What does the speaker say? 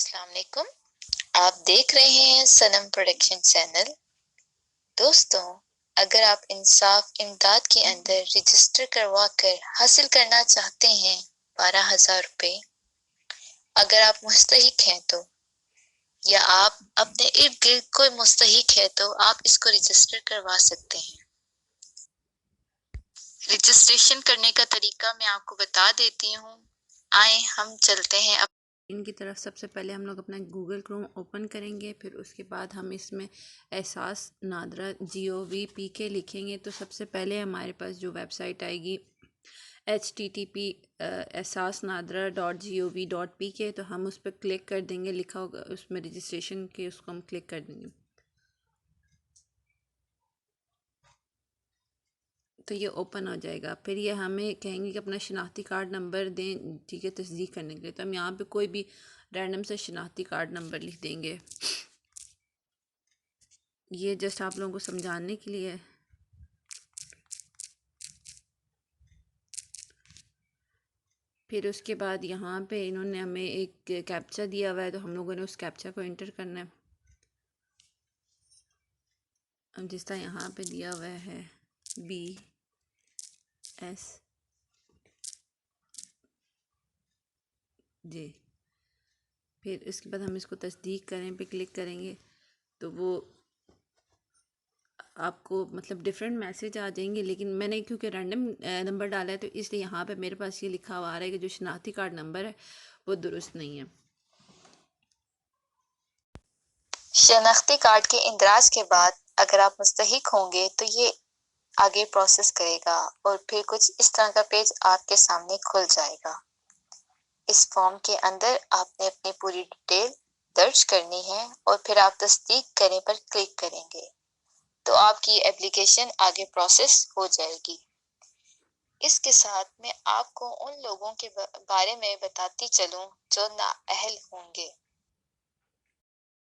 अस्सलाम वालेकुम। आप देख रहे हैं सनम प्रोडक्शन चैनल। दोस्तों, अगर आप इंसाफ इमदाद के अंदर रजिस्टर करवा कर हासिल करना चाहते हैं 12,000 रुपए, अगर आप मुस्तहिक हैं तो, या आप अपने इर्द गिर्द कोई मुस्तहिक है तो आप इसको रजिस्टर करवा सकते हैं। रजिस्ट्रेशन करने का तरीका मैं आपको बता देती हूँ। आए हम चलते हैं इनकी तरफ। सबसे पहले हम लोग अपना गूगल क्रोम ओपन करेंगे, फिर उसके बाद हम इसमें एहसास नादरा GOVPK लिखेंगे तो सबसे पहले हमारे पास जो वेबसाइट आएगी HTTP ehsasnadra.gov.pk, तो हम उस पर क्लिक कर देंगे। लिखा होगा उसमें रजिस्ट्रेशन के, उसको हम क्लिक कर देंगे तो ये ओपन हो जाएगा। फिर ये हमें कहेंगे कि अपना शनाख्ती कार्ड नंबर दें, ठीक है, तस्दीक करने के लिए। तो हम यहाँ पे कोई भी रैंडम से शनाख्ती कार्ड नंबर लिख देंगे। ये जस्ट आप लोगों को समझाने के लिए है। फिर उसके बाद यहाँ पे इन्होंने हमें एक कैप्चा दिया हुआ है, तो हम लोगों ने उस कैप्चा को एंटर करना है। अब जिस तरह यहाँ पे दिया हुआ है BSJ, फिर इसके बाद हम इसको तस्दीक करें पे क्लिक करेंगे तो वो आपको मतलब डिफरेंट मैसेज आ जाएंगे। लेकिन मैंने क्योंकि रैंडम नंबर डाला है तो इसलिए यहाँ पे मेरे पास ये लिखा हुआ आ रहा है कि जो शनाख्ती कार्ड नंबर है वो दुरुस्त नहीं है। शनाख्ती कार्ड के इंदराज के बाद अगर आप मुस्तहिक होंगे तो ये आगे प्रोसेस करेगा और फिर कुछ इस तरह का पेज आपके सामने खुल जाएगा। इस फॉर्म के अंदर आपने अपनी पूरी डिटेल दर्ज करनी है और फिर आप तस्दीक करें पर क्लिक करेंगे तो आपकी एप्लीकेशन आगे प्रोसेस हो जाएगी। इसके साथ मैं आपको उन लोगों के बारे में बताती चलूं जो नाअहल होंगे।